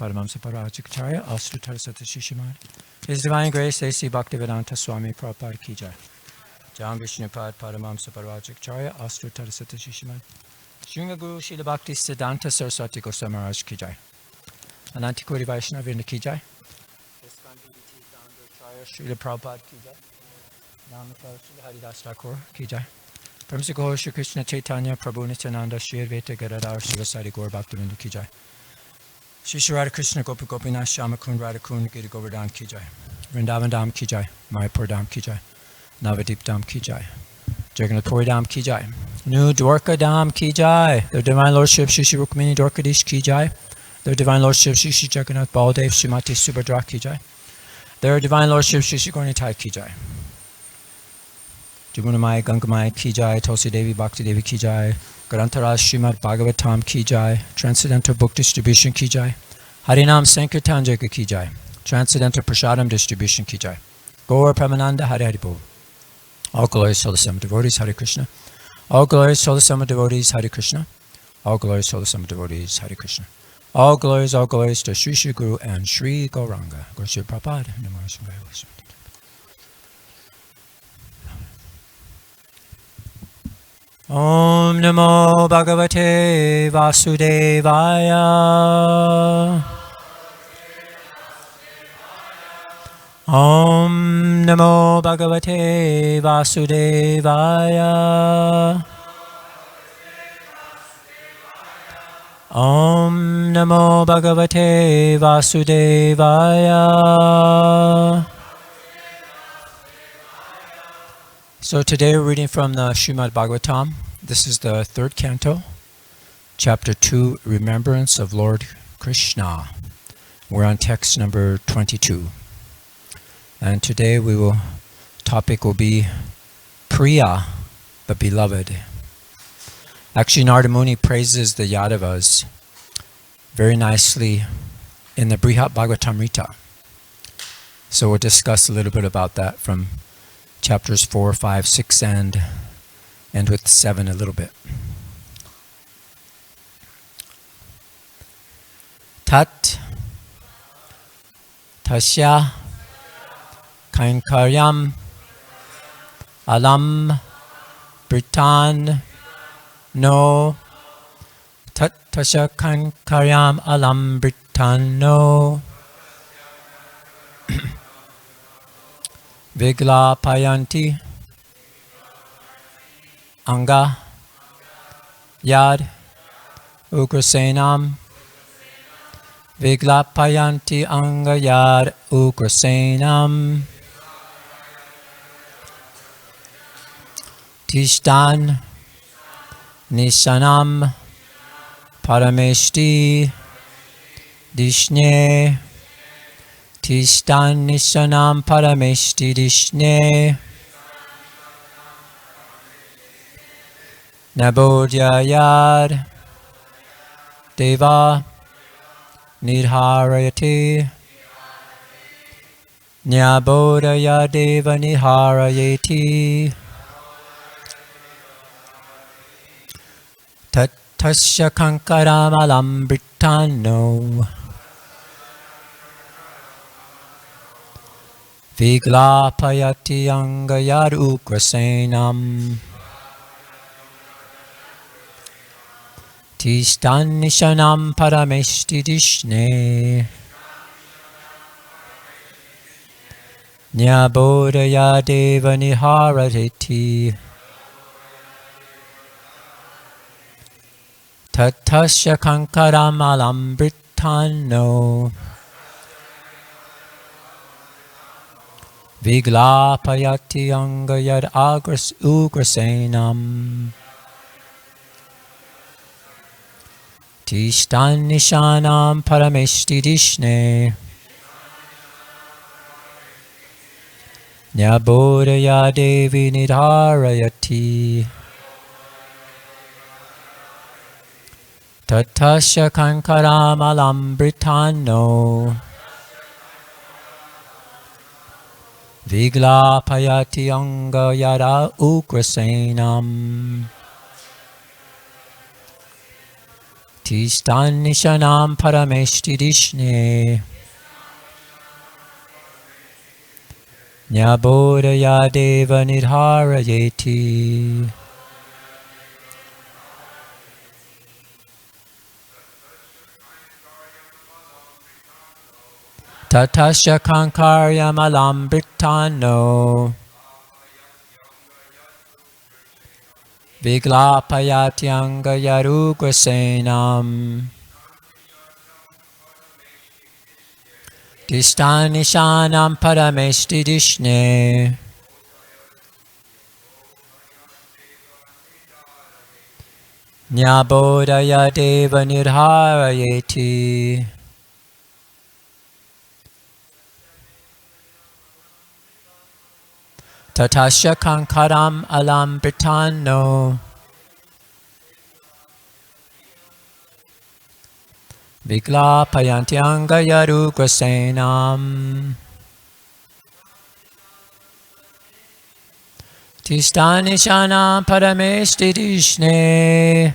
Paramahamsa Parvacharya Astutar Satashishiman. His Divine Grace A.C. Bhaktivedanta Swami Prabhupada Ki Jai. Jam Vishnupad Paramahamsa Parvacharya Astutar Satashishiman. Shunga Guru Srila Bhakti Siddhanta Saraswati Goswami Maharaj Ki Jai. Anantikoti Vaishnavinda Ki Jai. Srila Prabhupada Ki Jai. Namakar Srila Haridas Thakur Ki Jai. Paramsiko Shri Krishna Chaitanya Prabhu Nityananda Shri Advaita Gadadhar Srivasadi Gaur Bhaktivinoda Ki Jai. Shri Shri Radha Krishna Gopi Gopinath Shyamakund Radhakund Giri Govardhan Ki Jai. Vrindavan Dham Ki Jai. Mayapur Dham Ki Jai. Navadip Dham Ki Jai. Jagannath Puri Dham Ki Jai. New Dwarka Dham Ki Jai. Their Divine Lordship Shri Shri Rukmini Dwarkadish Ki Jai. Their Divine Lordship Shri Shri Jagannath Baldev Srimati Subhadra Ki Jai. Their Divine Lordship Shri Shri Gauranitai Ki Jai. Jamunamai Gangamai Ki Jai. Tulsi Devi Bhakti Devi Ki Jai. Grantaraj Srimad Bhagavatam Ki Jai. Transcendental Book Distribution Ki Jai. Harinam Sankirtan Jaga Ki Jai. Transcendental Prasadam Distribution Ki Jai. Gaur Pramananda Hare Hare Bol. All glories to the Sama devotees Hare Krishna. All glories to the Sama devotees Hare Krishna. All glories to the Sama devotees Hare Krishna. All glories to Sri Sri Guru and Sri Gauranga. Guru Sri Prabhupada. Om Namo Bhagavate Vasudevaya. Om Namo Bhagavate Vasudevaya. Om Namo Bhagavate Vasudevaya. So today we're reading from the Srimad Bhagavatam. This is the third canto, chapter 2, Remembrance of Lord Krishna. We're on text number 22. And today topic will be Priya, the beloved. Actually, Narada Muni praises the Yadavas very nicely in the Brihat Bhagavatamrita. So we'll discuss a little bit about that from chapters 4, 5, 6, and with 7 a little bit. Tat Tasya Kainkaryam Alam Britan No Tat Tasya Kainkaryam Alam Britan No Vigla Payanti Anga Yad Ugrasenam Vigla Payanti Anga Yad Ugrasenam Tishtan Nishanam Parameshti Dishne Tishtan Nishanam Parameshti Dishne Nabodhyayad Deva Nidharayati Nyabodhaya Deva Nidharayati Tasya Kankaram Alam Britanno Viglapayati Angayad Ugrasenam Tishtan Nishanam Parameshti Dishne Nyabodhaya Deva Niharati Tatasya Kankaram Alam Britanno Viglapayati Angayad Ugrasenam Tishtan Nishanam Parameshti Dishne Nyabodhaya Devi Nidharayati Tatasya Kankaram Alam Britanno Viglapayati Anga Yada Ugrasenam Tistan Nishanam Parameshtidishne Nyabodaya Deva Nidharayeti Tatasya Kankaryam Alambritano Viglapayatyanga Yarugrasenam Distanishanam Paramestidishne Nyabodaya Deva Nidharayeti Tatasya Kankaram Alambritano Viglapayantyanga Yarugrasenam Tistanishanam Paramestidishne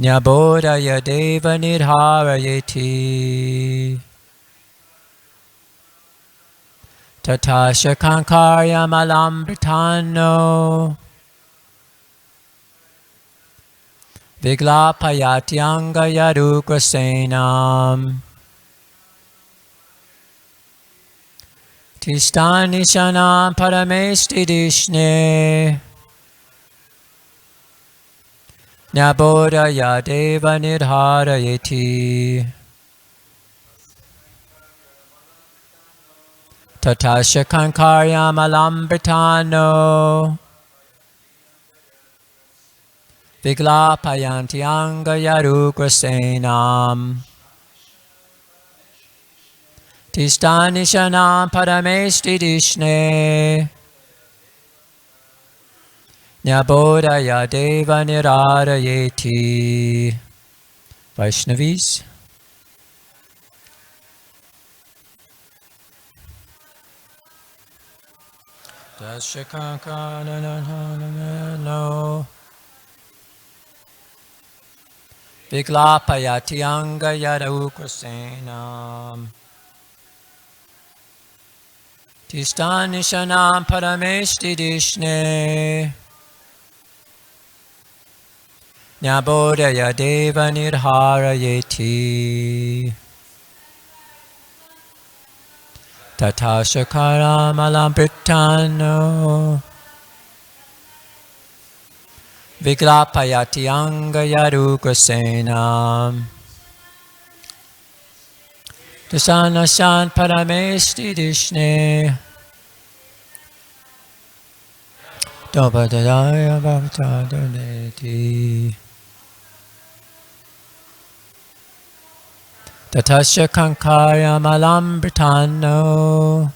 Nyabodaya Deva Nidharayeti Tatasya Kankaryam Alambritano Viglapayatyanga Yarugrasenam Tistanishanam Paramestidishne Nyabodaya Deva Nidharayeti Tatasya Kankaryam Alambritano Viglapayantyanga Yarugrasenam Tistanishanam Paramestidishne Nyabodaya Deva Nidharayeti. Vaishnavis. Dashakankananano Viglapayatyanga Yarugrasenam Tistanishanam Paramestidishne Nyabodaya Deva Nidharayeti Tatashakaram Alambritano Viglapayatyanga Yarugrasenam Tisanashan Paramestidishne Dobadaya Bhavtadoneti Tatasya Kankaryam Alambritano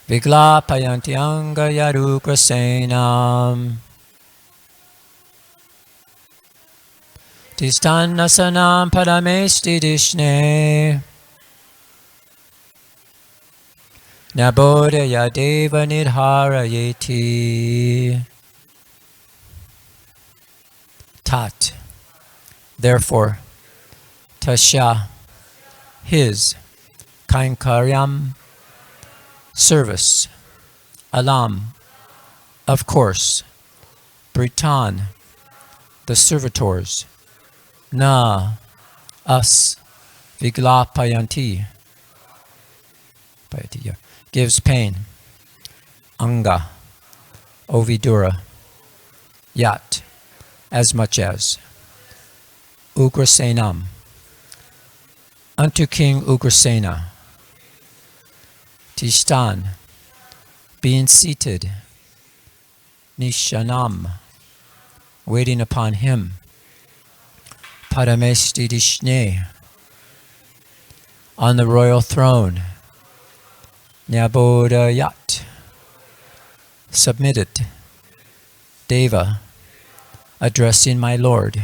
Viglapayantyanga Yarugrasenam Tistanasanam Paramestidishne Nabodaya Deva Nidharayeti. Tat. Therefore, Tasya, his, Kainkaryam, service, Alam, of course, Britan, the servitors, Na, us, Viglapayanti, gives pain, Anga, Ovidura, Yat, as much as, Ugrasenam, unto King Ugrasena, Tishtan, being seated, Nishanam, waiting upon him, Paramestidishne, on the royal throne, Nyabodayat, submitted, Deva, addressing my Lord,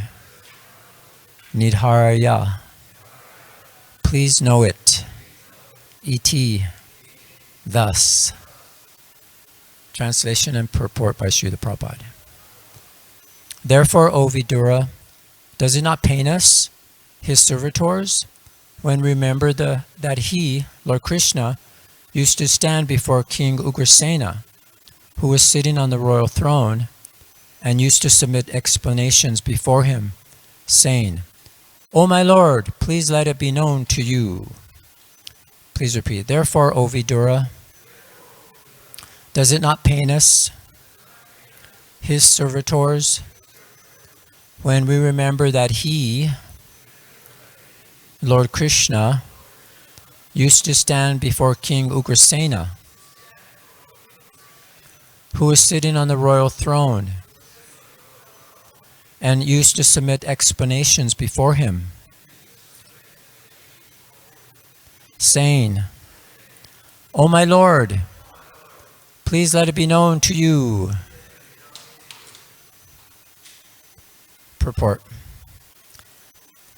Nidharaya, please know it, iti, thus. Translation and purport by Srila Prabhupada. Therefore, O Vidura, does it not pain us, his servitors, when we remember that he, Lord Krishna, used to stand before King Ugrasena, who was sitting on the royal throne, and used to submit explanations before him, saying, O my Lord, please let it be known to you. Please repeat. Therefore, O Vidura, does it not pain us, his servitors, when we remember that he, Lord Krishna, used to stand before King Ugrasena, who was sitting on the royal throne, and used to submit explanations before him, saying, O my Lord, please let it be known to you. Purport.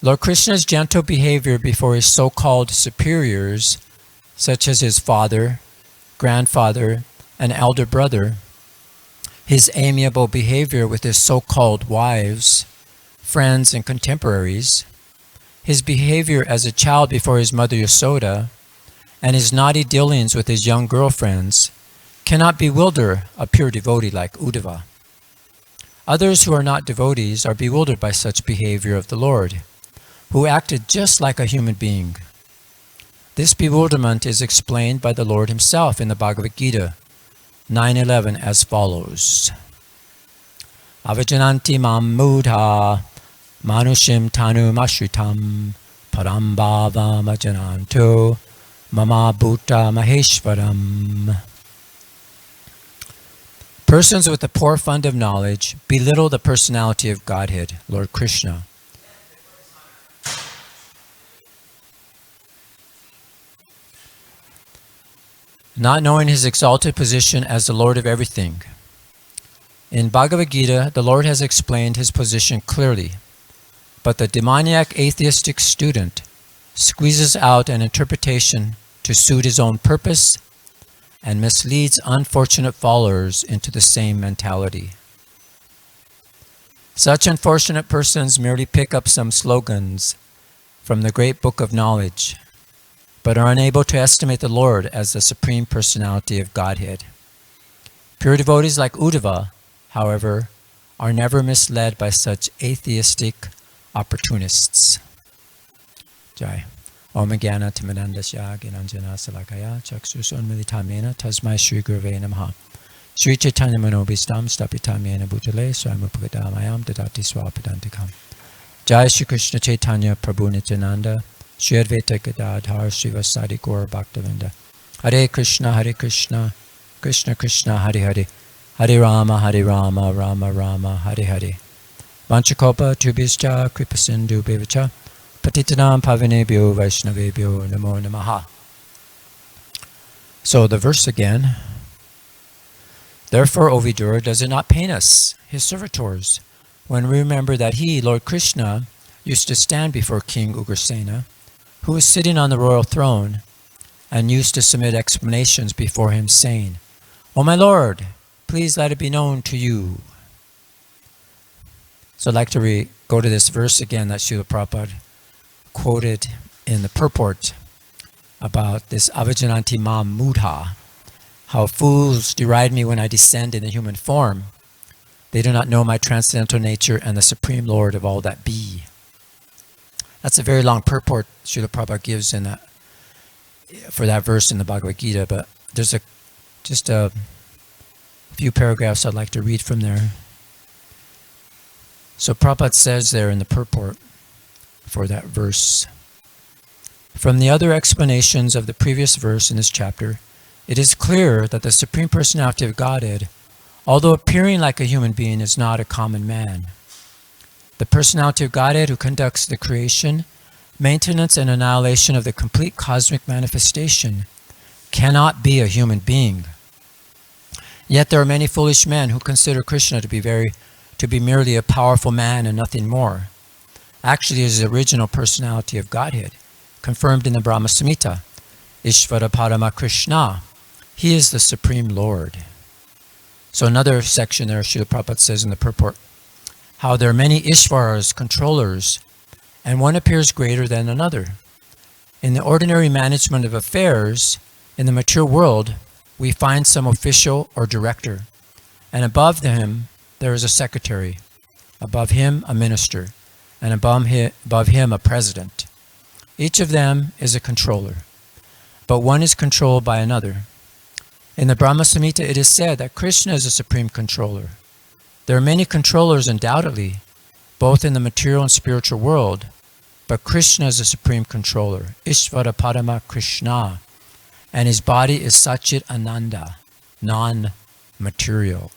Lord Krishna's gentle behavior before his so-called superiors, such as his father, grandfather, and elder brother, his amiable behavior with his so-called wives, friends, and contemporaries, his behavior as a child before his mother Yasoda, and his naughty dealings with his young girlfriends cannot bewilder a pure devotee like Uddhava. Others who are not devotees are bewildered by such behavior of the Lord, who acted just like a human being. This bewilderment is explained by the Lord himself in the Bhagavad Gita 9:11 as follows. Avajananti mam mudha manushim tanu mashritam parambhava majananto mama bhuta maheshwaram. Persons with a poor fund of knowledge belittle the personality of Godhead, Lord Krishna. Not knowing his exalted position as the Lord of everything. In Bhagavad Gita, the Lord has explained his position clearly, but the demoniac atheistic student squeezes out an interpretation to suit his own purpose and misleads unfortunate followers into the same mentality. Such unfortunate persons merely pick up some slogans from the great book of knowledge, but are unable to estimate the Lord as the Supreme Personality of Godhead. Pure devotees like Uddhava, however, are never misled by such atheistic opportunists. Jai. Om Jnana Timirandasya Gnananjana Salakaya Chakshus Unmilitamena Tasmai Shri Gurave Namaha. Shri Chaitanya Manobhistam Stapitamena Bhutale Swamupagadamayam Dadati Swapadantikam. Jai Shri Krishna Chaitanya Prabhu Nityananda Shri Advaita Gadadhar Srivasadi Gaur Bhaktavinda. Hare Krishna, Krishna Krishna, Hare Hare, Hare Rama, Rama Rama, Hare Hare. Vanchakopa Tubhischa Kripasindu Bevacha Patitanam Pavinebhyo Vaishnavebhyo Namo Namaha. So the verse again. Therefore, O Vidura, does it not pain us, his servitors, when we remember that he, Lord Krishna, used to stand before King Ugrasena, who was sitting on the royal throne, and used to submit explanations before him, saying, O my Lord, please let it be known to you. So I'd like to go to this verse again that Srila Prabhupada quoted in the purport about this Avajananti Mam Mudha, how fools deride me when I descend in the human form. They do not know my transcendental nature and the Supreme Lord of all that be. That's a very long purport Srila Prabhupada gives in that, for that verse in the Bhagavad Gita, but there's just a few paragraphs I'd like to read from there. So Prabhupada says there in the purport for that verse, from the other explanations of the previous verse in this chapter, it is clear that the Supreme Personality of Godhead, although appearing like a human being, is not a common man. The Personality of Godhead who conducts the creation, maintenance, and annihilation of the complete cosmic manifestation cannot be a human being. Yet there are many foolish men who consider Krishna to be merely a powerful man and nothing more. Actually, he is the original personality of Godhead, confirmed in the Brahma Samhita, Ishvara Parama Krishna. He is the Supreme Lord. So another section there, Srila Prabhupada says in the purport, how there are many Ishvaras, controllers, and one appears greater than another. In the ordinary management of affairs, in the mature world, we find some official or director, and above him there is a secretary, above him a minister, and above him a president. Each of them is a controller, but one is controlled by another. In the Brahma Samhita it is said that Krishna is the supreme controller. There are many controllers undoubtedly, both in the material and spiritual world, but Krishna is the supreme controller, Ishvara Parama Krishna, and his body is Satchit Ananda, non-material.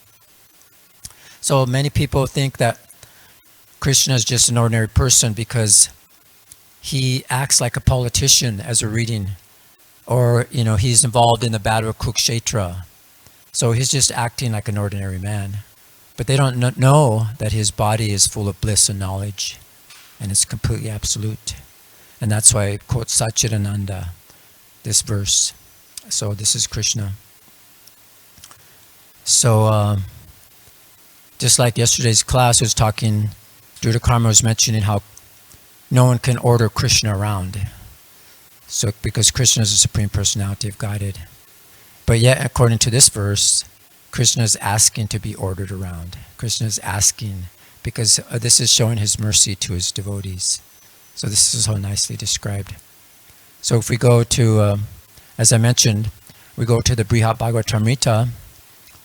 So many people think that Krishna is just an ordinary person because he acts like a politician, as we're reading, or he's involved in the battle of Kurukshetra. So he's just acting like an ordinary man. But they don't know that his body is full of bliss and knowledge, and it's completely absolute. And that's why it quotes Satchidananda, this verse. So this is Krishna. So just like yesterday's class was talking, Duda Karma was mentioning how no one can order Krishna around. So because Krishna is the Supreme Personality of Godhead. But yet, according to this verse, Krishna is asking to be ordered around. Krishna is asking because this is showing his mercy to his devotees. So this is so nicely described. So if we go to, as I mentioned, we go to the Brihat Bhagavatamrita,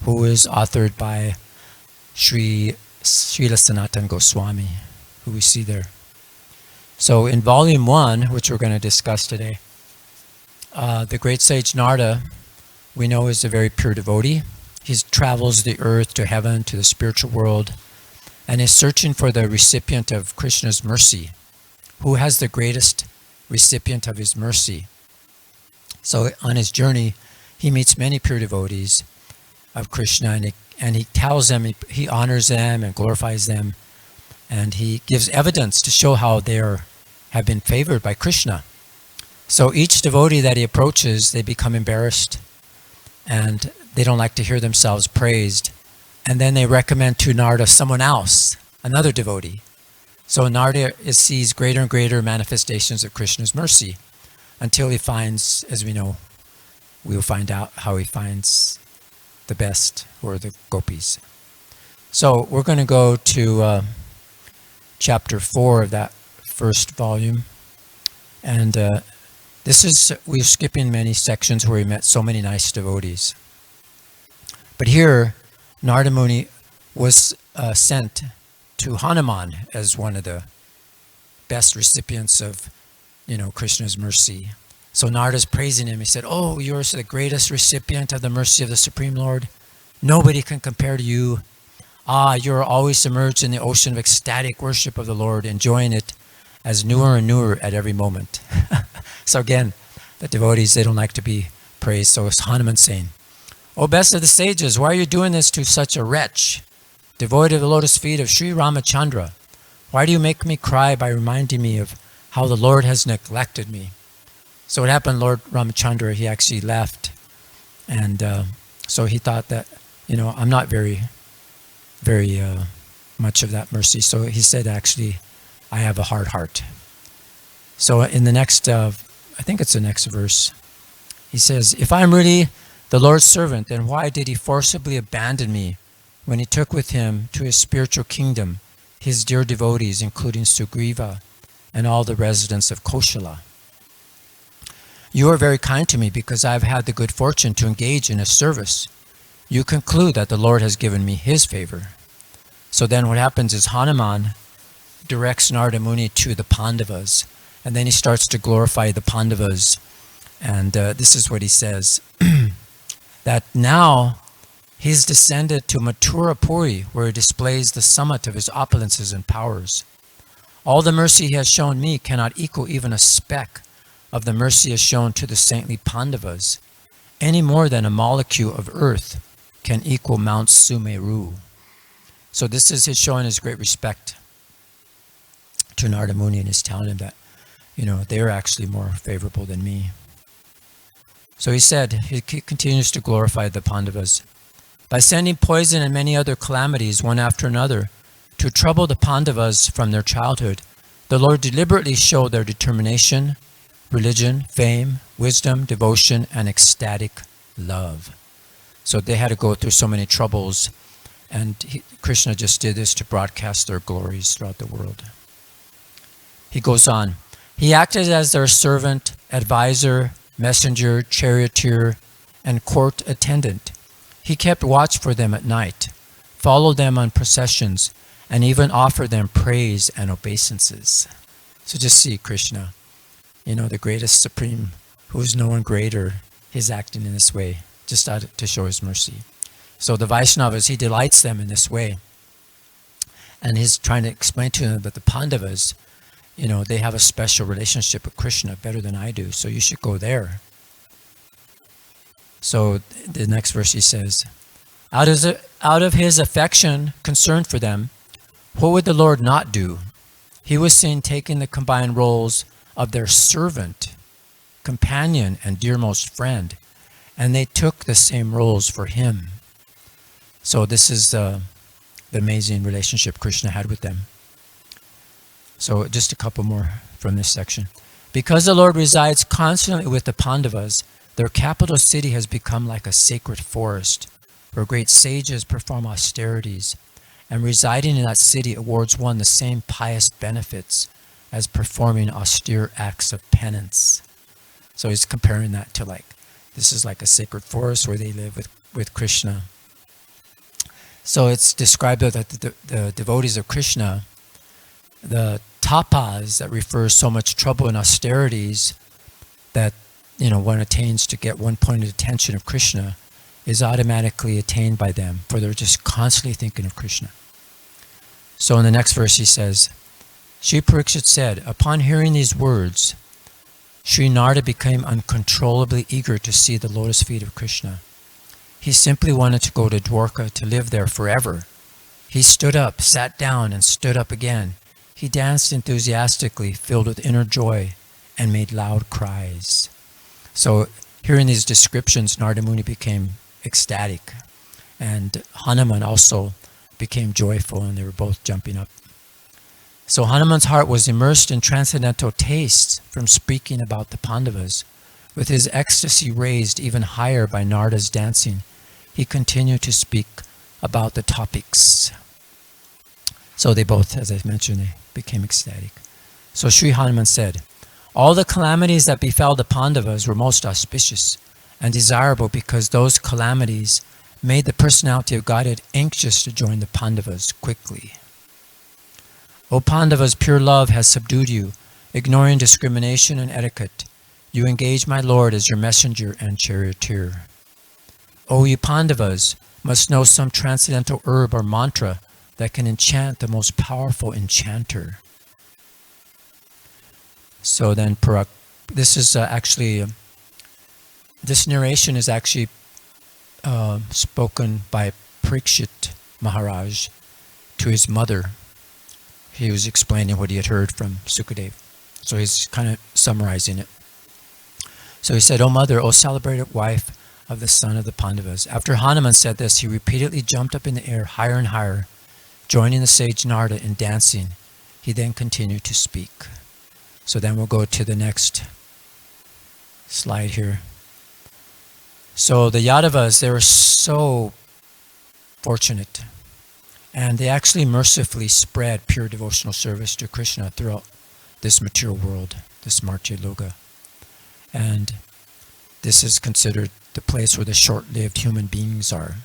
who is authored by Srila Sanatana Goswami, who we see there. So in volume 1, which we're going to discuss today, the great sage Narada, we know, is a very pure devotee. He travels the earth to heaven, to the spiritual world, and is searching for the recipient of Krishna's mercy. Who has the greatest recipient of his mercy? So on his journey, he meets many pure devotees of Krishna, and he tells them, he honors them and glorifies them, and he gives evidence to show how they have been favored by Krishna. So each devotee that he approaches, they become embarrassed, and they don't like to hear themselves praised. And then they recommend to Narada someone else, another devotee. So Narada sees greater and greater manifestations of Krishna's mercy until he finds, as we know, we'll find out how he finds the best, who are the gopis. So we're going to go to chapter 4 of that first volume. And we're skipping many sections where we met so many nice devotees. But here, Narada Muni was sent to Hanuman as one of the best recipients of, Krishna's mercy. So Narada's praising him. He said, "Oh, you're the greatest recipient of the mercy of the Supreme Lord. Nobody can compare to you. You're always submerged in the ocean of ecstatic worship of the Lord, enjoying it as newer and newer at every moment." So again, the devotees, they don't like to be praised. So it's Hanuman saying, "O best of the sages, why are you doing this to such a wretch, devoid of the lotus feet of Sri Ramachandra? Why do you make me cry by reminding me of how the Lord has neglected me?" So what happened, Lord Ramachandra, he actually left. And so he thought that, I'm not very much of that mercy. So he said, actually, I have a hard heart. So in the next, I think it's the next verse, he says, "If I'm really the Lord's servant, then why did he forcibly abandon me when he took with him to his spiritual kingdom his dear devotees, including Sugriva and all the residents of Koshala? You are very kind to me because I have had the good fortune to engage in his service. You conclude that the Lord has given me his favor." So then what happens is Hanuman directs Narada Muni to the Pandavas, and then he starts to glorify the Pandavas. And this is what he says, that now he's descended to Mathura Puri, where he displays the summit of his opulences and powers. All the mercy he has shown me cannot equal even a speck of the mercy he has shown to the saintly Pandavas, any more than a molecule of earth can equal Mount Sumeru. So this is his showing his great respect to Narada Muni, and he's telling him that, they're actually more favorable than me. So he said, he continues to glorify the Pandavas. By sending poison and many other calamities one after another to trouble the Pandavas from their childhood, the Lord deliberately showed their determination, religion, fame, wisdom, devotion, and ecstatic love. So they had to go through so many troubles, and Krishna just did this to broadcast their glories throughout the world. He goes on. He acted as their servant, advisor, messenger, charioteer, and court attendant. He kept watch for them at night, followed them on processions, and even offered them praise and obeisances. So just see Krishna, the greatest supreme, who is no one greater, is acting in this way, just to show his mercy. So the Vaishnavas, he delights them in this way. And he's trying to explain to them that the Pandavas, they have a special relationship with Krishna better than I do, so you should go there. So the next verse he says, out of his affection, concern for them, what would the Lord not do? He was seen taking the combined roles of their servant, companion, and dearmost friend, and they took the same roles for him. So this is the amazing relationship Krishna had with them. So just a couple more from this section. Because the Lord resides constantly with the Pandavas, their capital city has become like a sacred forest, where great sages perform austerities, and residing in that city awards one the same pious benefits as performing austere acts of penance. So he's comparing that to this is like a sacred forest where they live with Krishna. So it's described that the devotees of Krishna, the tapas that refers so much trouble and austerities that one attains to get one point of attention of Krishna, is automatically attained by them, for they're just constantly thinking of Krishna. So in the next verse he says, Sri Parikshit said, upon hearing these words, Sri Narada became uncontrollably eager to see the lotus feet of Krishna. He simply wanted to go to Dwarka to live there forever. He stood up, sat down, and stood up again. He danced enthusiastically, filled with inner joy, and made loud cries. So hearing these descriptions, Narada Muni became ecstatic, and Hanuman also became joyful, and they were both jumping up. So Hanuman's heart was immersed in transcendental tastes from speaking about the Pandavas. With his ecstasy raised even higher by Narada's dancing, he continued to speak about the topics. So they both, as I mentioned, they became ecstatic. So Sri Hanuman said, all the calamities that befell the Pandavas were most auspicious and desirable because those calamities made the personality of Godhead anxious to join the Pandavas quickly. O Pandavas, pure love has subdued you. Ignoring discrimination and etiquette, you engage my Lord as your messenger and charioteer. O you Pandavas, must know some transcendental herb or mantra that can enchant the most powerful enchanter. So then, this is this narration is actually spoken by Parikshit Maharaj to his mother. He was explaining what he had heard from Sukadev. So he's kind of summarizing it. So he said, O mother, O celebrated wife of the son of the Pandavas. After Hanuman said this, he repeatedly jumped up in the air higher and higher, joining the sage Narada in dancing. He then continued to speak. So then we'll go to the next slide here. So the Yadavas, they were so fortunate, and they actually mercifully spread pure devotional service to Krishna throughout this material world, this Martya Loka. And this is considered the place where the short-lived human beings are.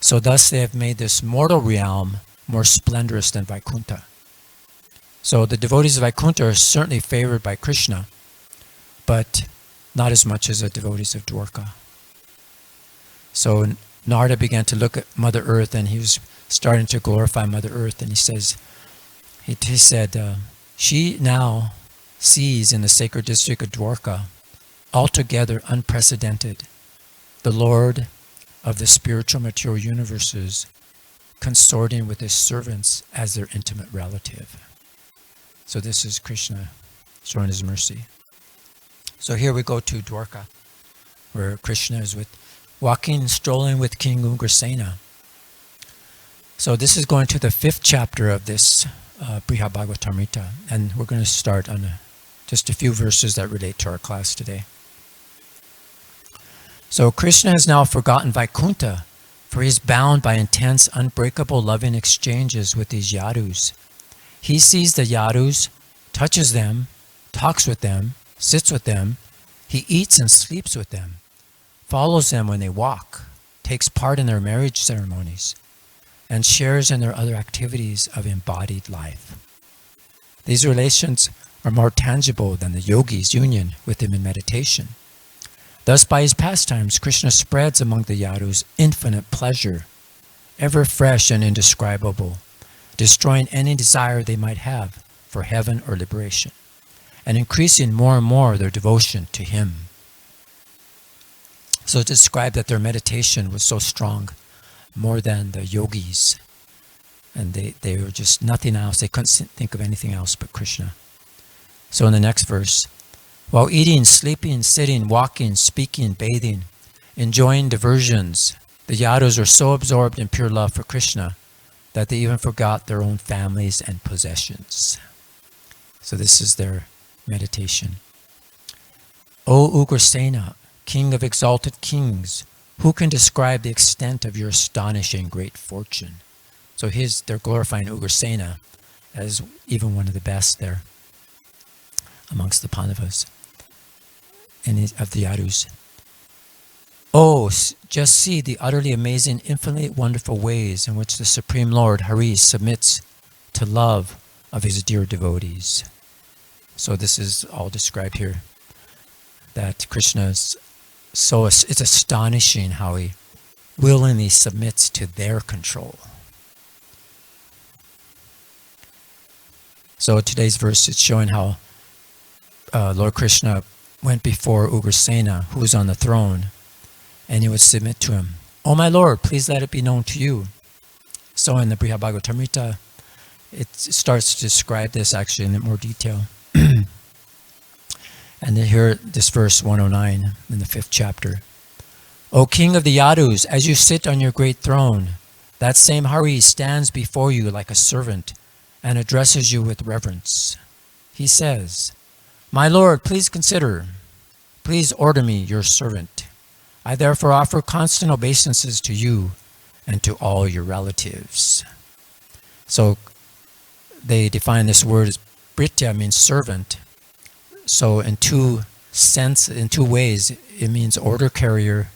So thus they have made this mortal realm more splendorous than Vaikuntha. So the devotees of Vaikuntha are certainly favored by Krishna, but not as much as the devotees of Dwarka. So Narada began to look at Mother Earth, and he was starting to glorify Mother Earth, and he said, she now sees in the sacred district of Dwarka, altogether unprecedented, the Lord of the spiritual material universes consorting with his servants as their intimate relative. So this is Krishna showing his mercy. So here we go to Dwarka, where Krishna is with walking, strolling with King Ugrasena. So this is going to the 5th chapter of this Brihad Bhagavatamrita, and we're going to start on just a few verses that relate to our class today. So Krishna has now forgotten Vaikuntha, for he is bound by intense, unbreakable loving exchanges with these yadus. He sees the yadus, touches them, talks with them, sits with them, he eats and sleeps with them, follows them when they walk, takes part in their marriage ceremonies, and shares in their other activities of embodied life. These relations are more tangible than the yogi's union with him in meditation. Thus, by his pastimes, Krishna spreads among the yadus infinite pleasure, ever fresh and indescribable, destroying any desire they might have for heaven or liberation, and increasing more and more their devotion to him. So it's described that their meditation was so strong, more than the yogis, and they were just nothing else. They couldn't think of anything else but Krishna. So in the next verse, while eating, sleeping, sitting, walking, speaking, bathing, enjoying diversions, the yadus were so absorbed in pure love for Krishna that they even forgot their own families and possessions. So this is their meditation. O Ugrasena, king of exalted kings, who can describe the extent of your astonishing great fortune? So they're glorifying Ugrasena as even one of the best there amongst the Pandavas and of the yadus. Oh, just see the utterly amazing, infinitely wonderful ways in which the Supreme Lord Hari submits to love of his dear devotees. So this is all described here, that Krishna's it's astonishing how he willingly submits to their control. So today's verse is showing how Lord Krishna went before Ugrasena, who was on the throne, and he would submit to him. Oh my Lord, please let it be known to you. So in the Brihad Bhagavatamrita, it starts to describe this actually in more detail. And then here, this verse 109 in the 5th chapter. O king of the yadus, as you sit on your great throne, that same Hari stands before you like a servant and addresses you with reverence. He says, my Lord, please consider. Please order me your servant. I therefore offer constant obeisances to you and to all your relatives. So they define this word as Britya, means servant. So in two ways, it means order carrier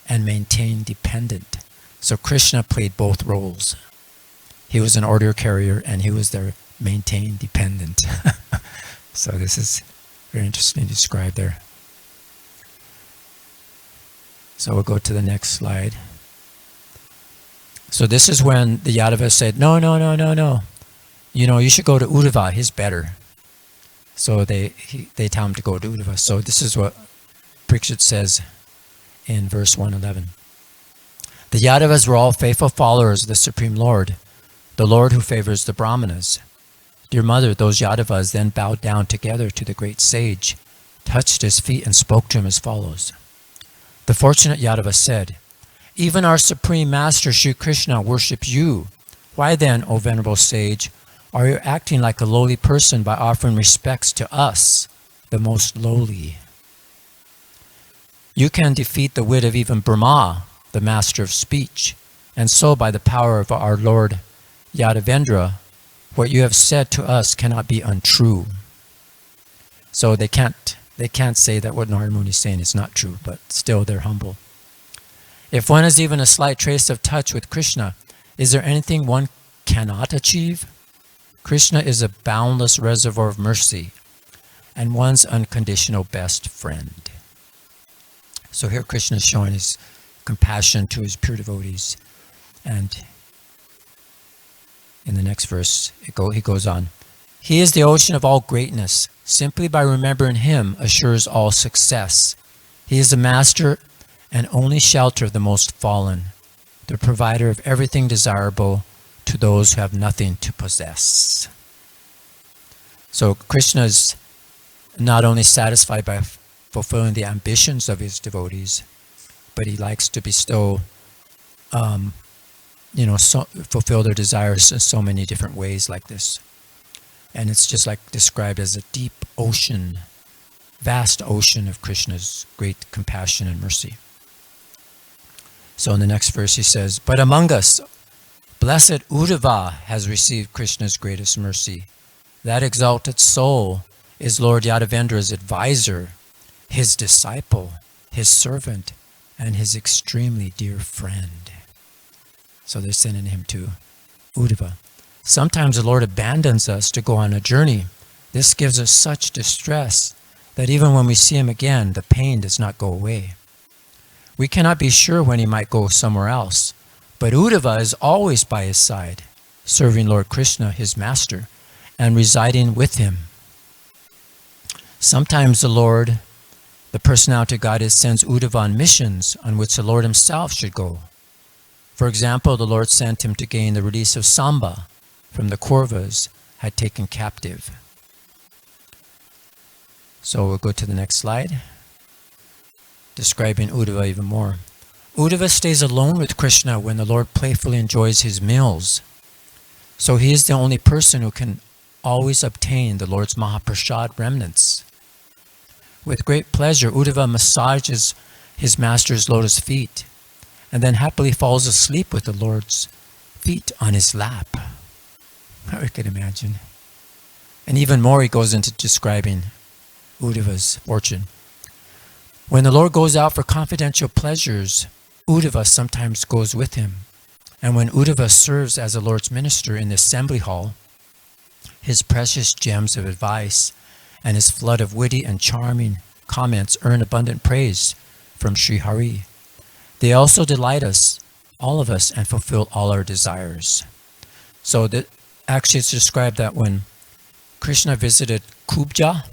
and maintain dependent. So Krishna played both roles. He was an order carrier and he was their maintain dependent. So this is very interesting to describe there. So we'll go to the next slide. So this is when the Yadavas said, no. You should go to Uddhava, he's better. So they tell him to go to Uddhava. So this is what Parikshit says in verse 111. The Yadavas were all faithful followers of the Supreme Lord, the Lord who favors the Brahmanas. Dear mother, those Yadavas then bowed down together to the great sage, touched his feet and spoke to him as follows. The fortunate Yadava said, even our Supreme Master Sri Krishna worships you. Why then, O venerable sage, are you acting like a lowly person by offering respects to us, the most lowly? You can defeat the wit of even Brahma, the master of speech, and so by the power of our Lord Yadavendra, what you have said to us cannot be untrue. So they can't say that what Narada Muni is saying is not true, but still they're humble. If one has even a slight trace of touch with Krishna, is there anything one cannot achieve? Krishna is a boundless reservoir of mercy and one's unconditional best friend. So here Krishna is showing his compassion to his pure devotees. And in the next verse, he goes on. He is the ocean of all greatness. Simply by remembering him assures all success. He is the master and only shelter of the most fallen, the provider of everything desirable to those who have nothing to possess. So Krishna is not only satisfied by fulfilling the ambitions of his devotees, but he likes to bestow, fulfill their desires in so many different ways like this. And it's just like described as a deep ocean, vast ocean of Krishna's great compassion and mercy. So in the next verse he says, but among us, blessed Uddhava has received Krishna's greatest mercy. That exalted soul is Lord Yadavendra's advisor, his disciple, his servant, and his extremely dear friend. So they're sending him to Uddhava. Sometimes the Lord abandons us to go on a journey. This gives us such distress that even when we see him again, the pain does not go away. We cannot be sure when he might go somewhere else, but Uddhava is always by his side, serving Lord Krishna, his master, and residing with him. Sometimes the Lord, the personality of Godhead, sends Uddhava on missions on which the Lord himself should go. For example, the Lord sent him to gain the release of Samba from the Kauravas had taken captive. So we'll go to the next slide, describing Uddhava even more. Uddhava stays alone with Krishna when the Lord playfully enjoys his meals. So he is the only person who can always obtain the Lord's Mahaprasad remnants. With great pleasure, Uddhava massages his master's lotus feet and then happily falls asleep with the Lord's feet on his lap. I can imagine. And even more, he goes into describing Uddhava's fortune. When the Lord goes out for confidential pleasures, Uddhava sometimes goes with him. And when Uddhava serves as the Lord's minister in the assembly hall, his precious gems of advice and his flood of witty and charming comments earn abundant praise from Sri Hari. They also delight us, all of us, and fulfill all our desires. So actually it's described that when Krishna visited Kubja,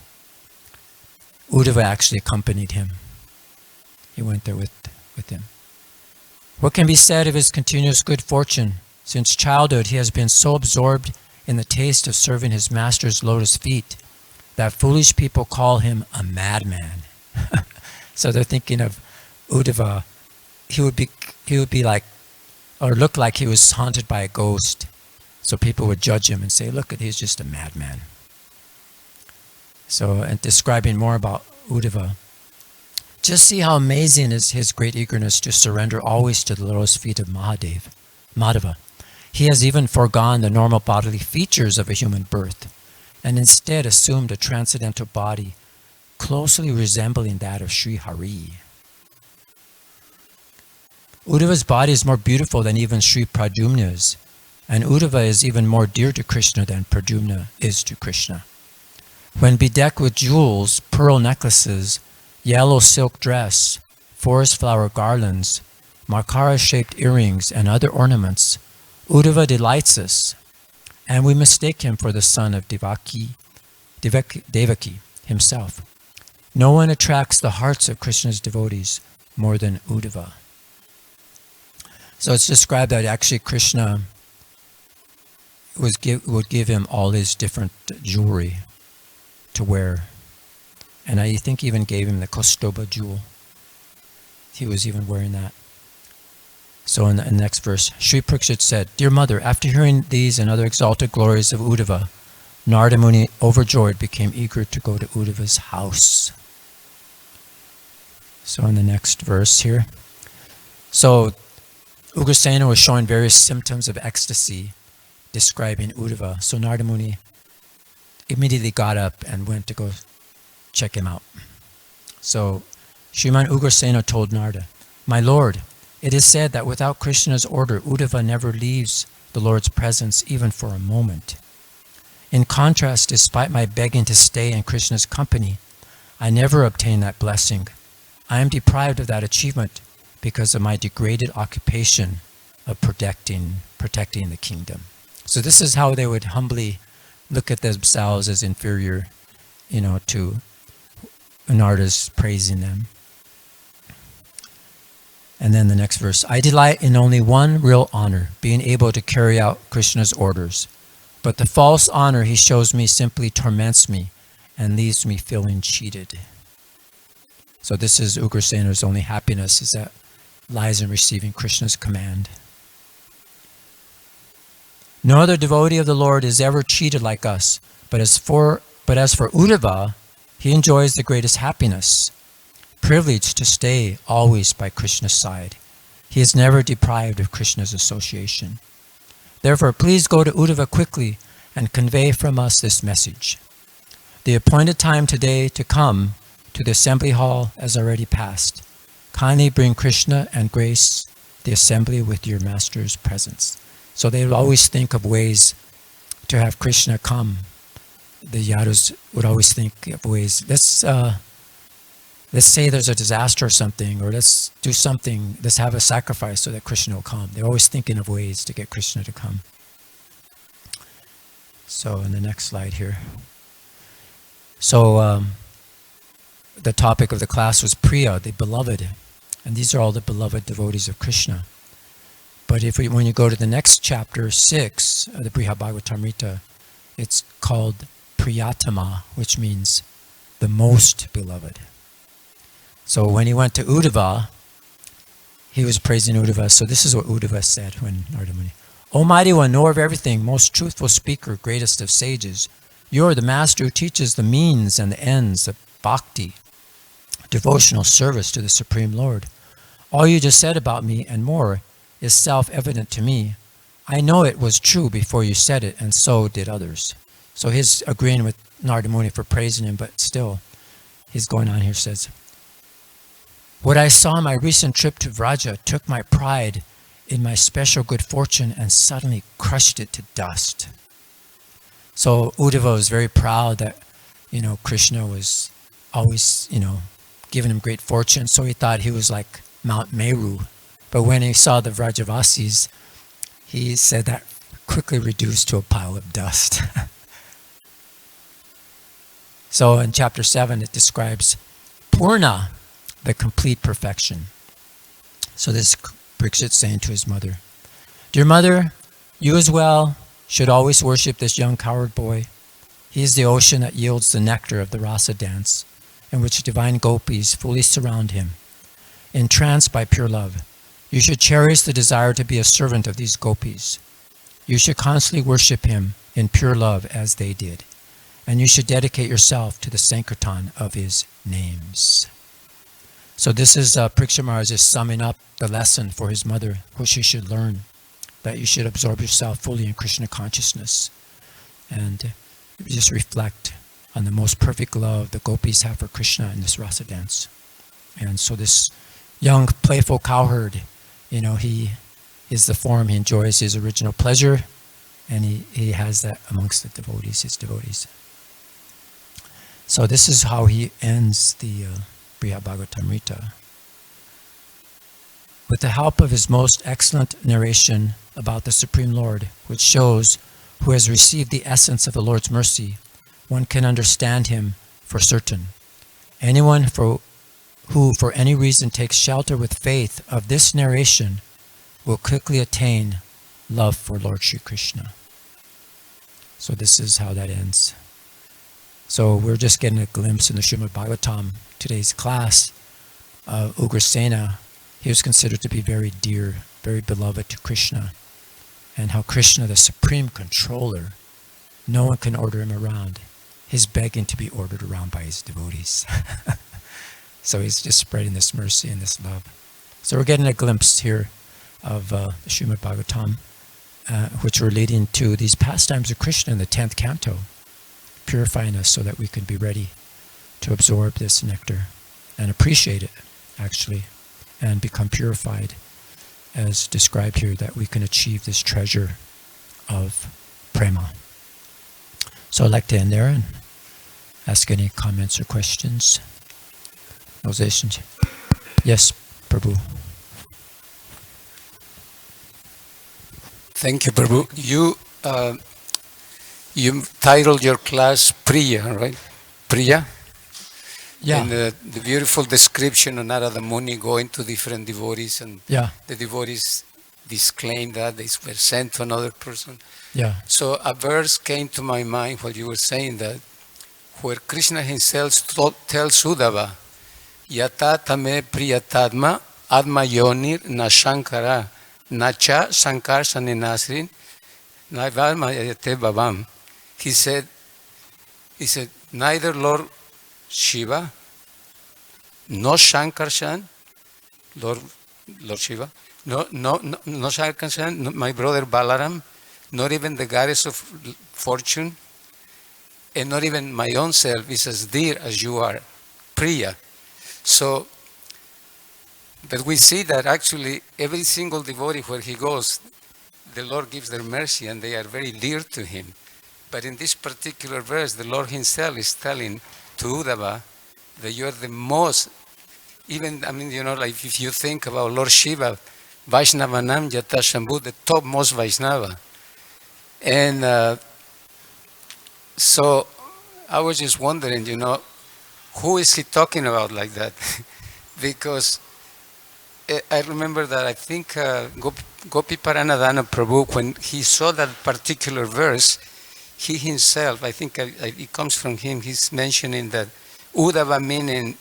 Uddhava actually accompanied him. He went there with him. What can be said of his continuous good fortune? Since childhood, he has been so absorbed in the taste of serving his master's lotus feet that foolish people call him a madman. So they're thinking of Uddhava. He would be like, or look like he was haunted by a ghost. So people would judge him and say, look, he's just a madman. So, and describing more about Uddhava, just see how amazing is his great eagerness to surrender always to the lotus feet of Madhava. He has even foregone the normal bodily features of a human birth and instead assumed a transcendental body closely resembling that of Sri Hari. Uddhava's body is more beautiful than even Sri Pradyumna's, and Uddhava is even more dear to Krishna than Pradyumna is to Krishna. When bedecked with jewels, pearl necklaces, yellow silk dress, forest flower garlands, makara-shaped earrings, and other ornaments, Uddhava delights us, and we mistake him for the son of Devaki himself. No one attracts the hearts of Krishna's devotees more than Uddhava. So it's described that actually Krishna would give him all his different jewelry to wear. And I think even gave him the Kostoba jewel. He was even wearing that. So in the next verse, Sri Parikshit said, Dear mother, after hearing these and other exalted glories of Uddhava, Narada Muni, overjoyed, became eager to go to Uddhava's house. So in the next verse here. So Ugrasena was showing various symptoms of ecstasy, describing Uddhava. So Narada Muni immediately got up and went to go check him out. So Sriman Ugrasena told Narada, My lord, it is said that without Krishna's order, Uddhava never leaves the Lord's presence even for a moment. In contrast, despite my begging to stay in Krishna's company, I never obtain that blessing. I am deprived of that achievement because of my degraded occupation of protecting the kingdom. So this is how they would humbly look at themselves as inferior, to Narada's praising them. And then the next verse, I delight in only one real honor, being able to carry out Krishna's orders. But the false honor he shows me simply torments me and leaves me feeling cheated. So this is Ugrasena's only happiness, is that lies in receiving Krishna's command. No other devotee of the Lord is ever cheated like us, but as for Uddhava, he enjoys the greatest happiness, privileged to stay always by Krishna's side. He is never deprived of Krishna's association. Therefore, please go to Uddhava quickly and convey from us this message. The appointed time today to come to the assembly hall has already passed. Kindly bring Krishna and grace the assembly with your master's presence. So they would always think of ways to have Krishna come. The Yadus would always think of ways. Let's say there's a disaster or something, or let's do something. Let's have a sacrifice so that Krishna will come. They're always thinking of ways to get Krishna to come. So in the next slide here. So the topic of the class was Priya, the beloved. And these are all the beloved devotees of Krishna. But when you go to the next chapter, 6, the Brihad Bhagavatamrita, it's called Priyatama, which means the most beloved. So when he went to Uddhava, he was praising Uddhava. So this is what Uddhava said when Narada Muni. Almighty One, knower of everything, most truthful speaker, greatest of sages, you are the master who teaches the means and the ends of bhakti, devotional service to the Supreme Lord. All you just said about me and more is self-evident to me. I know it was true before you said it, and so did others. So he's agreeing with Narada Muni for praising him, but still, he's going on here, says, what I saw on my recent trip to Vraja took my pride in my special good fortune and suddenly crushed it to dust. So Uddhava was very proud that, Krishna was always, giving him great fortune. So he thought he was like Mount Meru. But when he saw the Vrajavasis, he said that quickly reduced to a pile of dust. So in chapter 7, it describes Purna, the complete perfection. So this Parikshit saying to his mother, dear mother, you as well should always worship this young cowherd boy. He is the ocean that yields the nectar of the rasa dance, in which divine gopis fully surround him. Entranced by pure love, you should cherish the desire to be a servant of these gopis. You should constantly worship him in pure love as they did. And you should dedicate yourself to the Sankirtan of his names. So this is Parikshit Maharaj just summing up the lesson for his mother, which she should learn, that you should absorb yourself fully in Krishna consciousness and just reflect on the most perfect love the gopis have for Krishna in this rasa dance. And so this young playful cowherd, he is the form, he enjoys his original pleasure, and he has that amongst the devotees, his devotees. So this is how he ends the Brihad Bhagavatamrita. With the help of his most excellent narration about the Supreme Lord, which shows who has received the essence of the Lord's mercy, one can understand him for certain. Anyone who for any reason takes shelter with faith of this narration will quickly attain love for Lord Shri Krishna. So this is how that ends. So we're just getting a glimpse in the Srimad Bhagavatam, today's class, of Ugrasena. He was considered to be very dear, very beloved to Krishna, and how Krishna, the supreme controller, no one can order him around. He's begging to be ordered around by his devotees. So he's just spreading this mercy and this love. So we're getting a glimpse here of the Srimad Bhagavatam, which we're leading to these pastimes of Krishna in the 10th canto, purifying us so that we can be ready to absorb this nectar and appreciate it, actually, and become purified, as described here, that we can achieve this treasure of prema. So I'd like to end there and ask any comments or questions. Yes, Prabhu. Thank you, Prabhu. You titled your class Priya, right? Priya? Yeah. And the beautiful description of Narada Muni going to different devotees, and the devotees disclaimed that they were sent to another person. Yeah. So a verse came to my mind while you were saying that, where Krishna himself tells Uddhava, Yata tame priyatadma Admayonir na Shankara Nacha Shankar Shani Nasrin Naivalmayate Babam. He said, neither Lord Shiva, no Shankarshan, Lord Shiva, no Shankarshan, no, my brother Balaram, not even the goddess of fortune, and not even my own self is as dear as you are, Priya. So, but we see that actually every single devotee where he goes, the Lord gives their mercy and they are very dear to him. But in this particular verse, the Lord himself is telling to Uddhava that you are the most, even, like if you think about Lord Shiva, Vaishnavanam Yata Shambhu, the topmost Vaishnava. And so I was just wondering, who is he talking about like that? Because I remember that I think Gopi Paranadhana Prabhu, when he saw that particular verse, he himself, I think it comes from him, he's mentioning that Uddhava meaning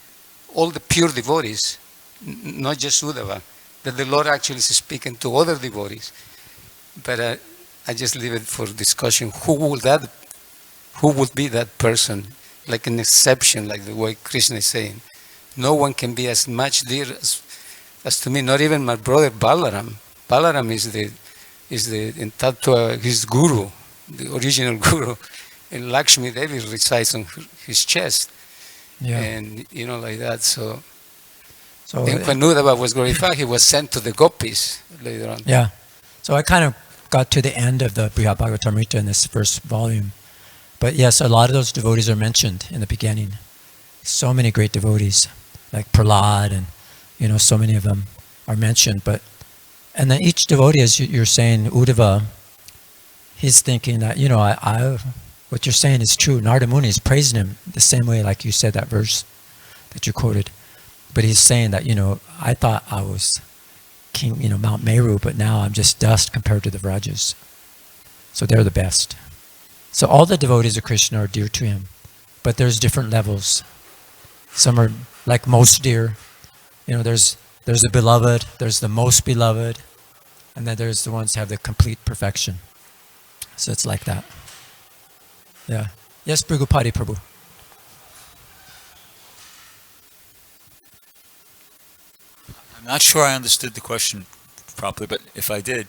all the pure devotees, not just Uddhava, that the Lord actually is speaking to other devotees. But I just leave it for discussion. Who would be that person? Like an exception, like the way Krishna is saying. No one can be as much dear as to me, not even my brother Balaram. Balaram is in Tattva, his guru, the original guru, and Lakshmi Devi resides on his chest. Yeah. And like that. So and when Uddhava was glorified, he was sent to the gopis later on. Yeah. So I kind of got to the end of the Brihad Bhagavatamrita in this first volume. But yes, a lot of those devotees are mentioned in the beginning. So many great devotees, like Prahlad, and so many of them are mentioned. And then each devotee, as you're saying, Uddhava, he's thinking that, what you're saying is true. Narada Muni is praising him the same way, like you said, that verse that you quoted. But he's saying that, I thought I was king, Mount Meru, but now I'm just dust compared to the Vrajas. So they're the best. So all the devotees of Krishna are dear to him. But there's different levels. Some are like most dear. There's the beloved, there's the most beloved, and then there's the ones who have the complete perfection. So it's like that. Yeah. Yes, Brigupati Prabhu. I'm not sure I understood the question properly, but if I did,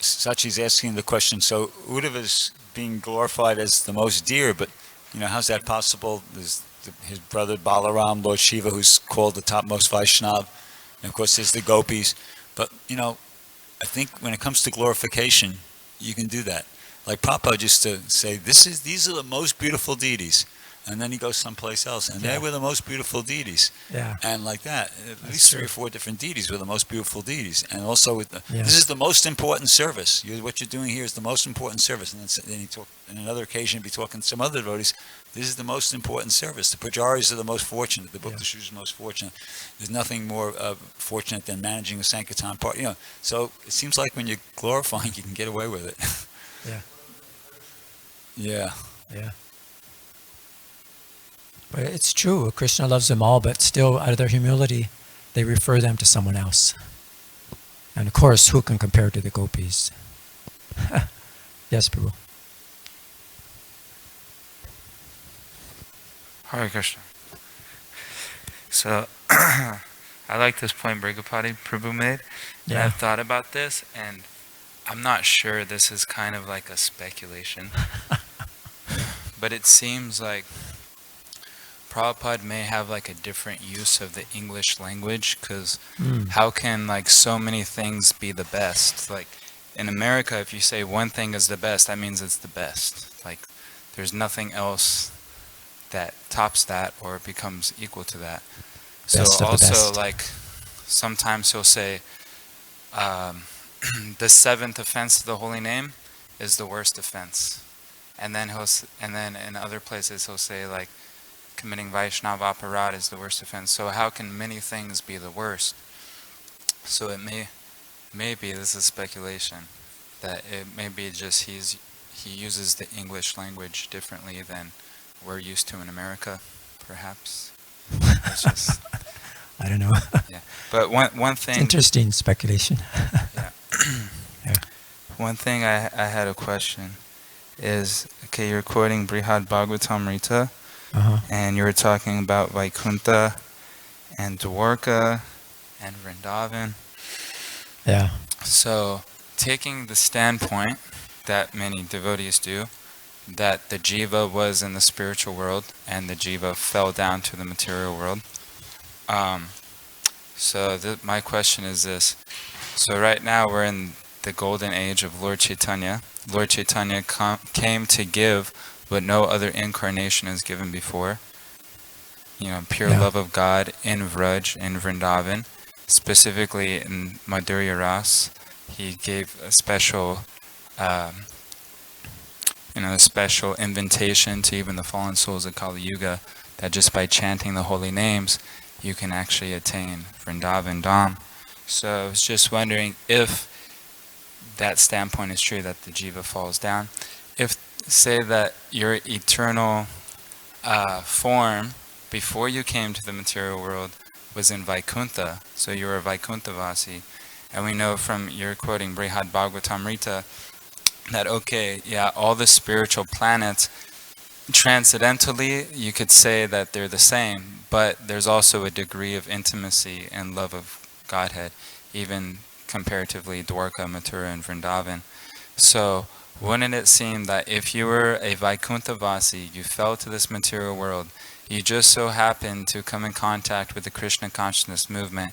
Sachi's asking the question, so Uddhava's being glorified as the most dear, but how's that possible? There's his brother Balaram, Lord Shiva, who's called the topmost Vaishnava, and of course there's the gopis. But I think when it comes to glorification, you can do that. Like Prabhupada used to say, these are the most beautiful deities. And then he goes someplace else, and they were the most beautiful deities. Yeah. And like that, at least 3 or 4 different deities were the most beautiful deities. And also, this is the most important service. What you're doing here is the most important service. And then he talked, on another occasion, be talking to some other devotees, this is the most important service. The Pujaris are the most fortunate. The Bhakta is the most fortunate. There's nothing more fortunate than managing a Sankirtan party. So it seems like when you're glorifying, you can get away with it. Yeah. Yeah. Yeah. But it's true, Krishna loves them all, but still, out of their humility, they refer them to someone else. And of course, who can compare to the gopis? Yes, Prabhu. Hare Krishna. So, I like this point Brigupati Prabhu made. Yeah. And I've thought about this, and I'm not sure, this is kind of like a speculation. But it seems like Prabhupada may have like a different use of the English language, because how can like so many things be the best? Like in America, if you say one thing is the best, that means it's the best. Like there's nothing else that tops that or becomes equal to that. Best So of the also best. like sometimes he'll say the 7th offense to the holy name is the worst offense. And then in other places he'll say like committing Vaishnava aparad is the worst offense. So how can many things be the worst? So it may be, this is speculation, that it may be just he uses the English language differently than we're used to in America, perhaps. It's just I don't know. But one It's thing, interesting speculation. one thing I had a question is, okay, you're quoting Brihad Bhagavatamrita, Uh-huh. and you were talking about Vaikuntha and Dwarka and Vrindavan. Yeah. So, taking the standpoint that many devotees do, that the jiva was in the spiritual world and the jiva fell down to the material world. My question is this. So right now we're in the golden age of Lord Chaitanya. Lord Chaitanya came to give what no other incarnation has given before. Pure love of God in Vraj, in Vrindavan, specifically in Madhurya Ras. He gave a special invitation to even the fallen souls of Kali Yuga, that just by chanting the holy names, you can actually attain Vrindavan Dham. So I was just wondering if that standpoint is true, that the jiva falls down. If, say that your eternal form before you came to the material world was in Vaikuntha, so you were a Vaikuntha Vasi, and we know from your quoting Brihad Bhagavatamrita that, all the spiritual planets, transcendentally, you could say that they're the same, but there's also a degree of intimacy and love of Godhead, even comparatively Dwarka, Mathura, and Vrindavan. So, wouldn't it seem that if you were a Vaikuntha Vasi, you fell to this material world, you just so happened to come in contact with the Krishna consciousness movement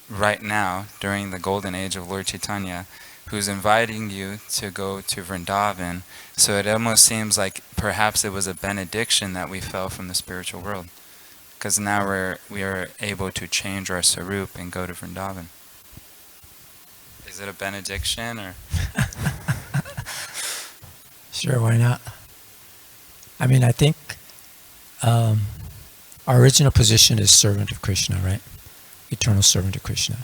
right now, during the golden age of Lord Chaitanya, who's inviting you to go to Vrindavan, so it almost seems like perhaps it was a benediction that we fell from the spiritual world, because now we are able to change our sarup and go to Vrindavan. Is it a benediction, or? Sure, why not? I mean, I think our original position is servant of Krishna, right? Eternal servant of Krishna.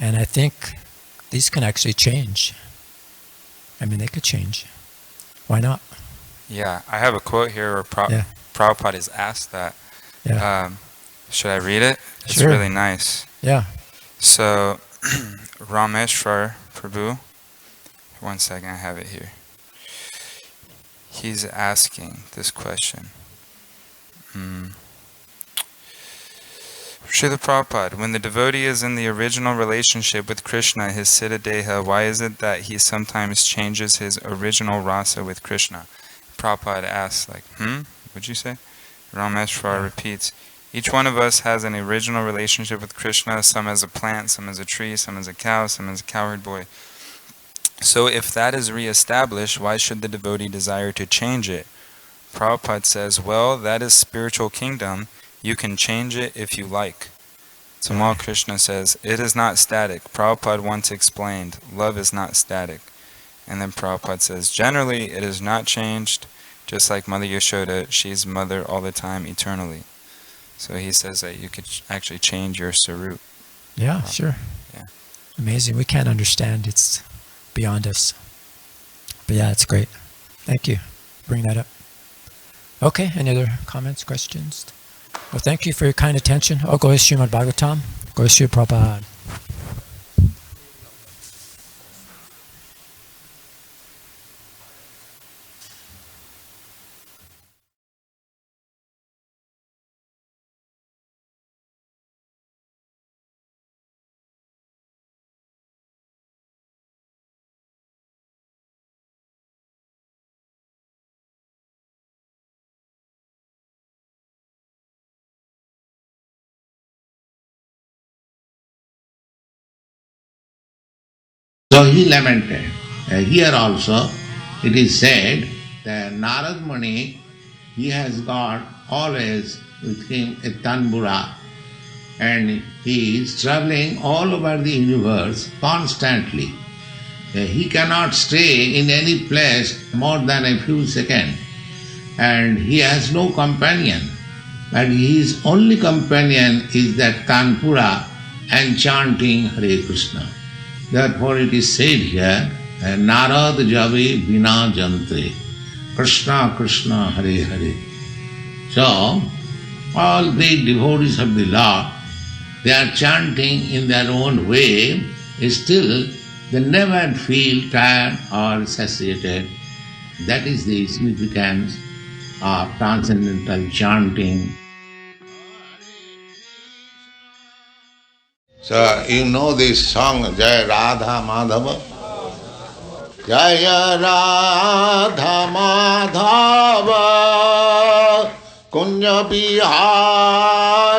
And I think these can actually change. I mean, they could change. Why not? Yeah, I have a quote here where Prabhupada is asked that. Yeah. Should I read it? It's Sure. really nice. Yeah. So, Rameshwar Prabhu, one second, I have it here. He's asking this question. Srila Prabhupada, when the devotee is in the original relationship with Krishna, his Siddha Deha, why is it that he sometimes changes his original rasa with Krishna? Prabhupada asks, what'd you say? Rameshwar repeats, each one of us has an original relationship with Krishna, some as a plant, some as a tree, some as a cow, some as a cowherd boy. So if that is re-established, why should the devotee desire to change it? Prabhupada says, well, that is spiritual kingdom. You can change it if you like. Tamal Krishna says, it is not static. Prabhupada once explained, love is not static. And then Prabhupada says, generally it is not changed, just like Mother Yashoda, she's mother all the time, eternally. So he says that you could actually change your sarup. Yeah, sure. Yeah. Amazing. We can't understand. It's beyond us. But yeah, it's great. Thank you. Bring that up. Okay, any other comments, questions? Well, thank you for your kind attention. Oh, go to Srimad Bhagavatam. Go to Srila Prabhupada. So he lamented. Here also it is said that Narad Muni, he has got always with him a tanbura, and he is traveling all over the universe constantly. He cannot stay in any place more than a few seconds, and he has no companion. But his only companion is that tanpura and chanting Hare Krishna. Therefore it is said here, Narad Jave Bina Jante, Krishna Krishna Hare Hare. So, all great devotees of the Lord, they are chanting in their own way, still they never feel tired or satiated. That is the significance of transcendental chanting. So you know this song, Jai Radha Madhava? Jaya Radha Madhava Kunja Bihari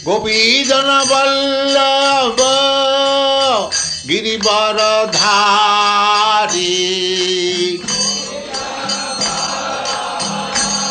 Gopi Jana Vallabha Girivaradhari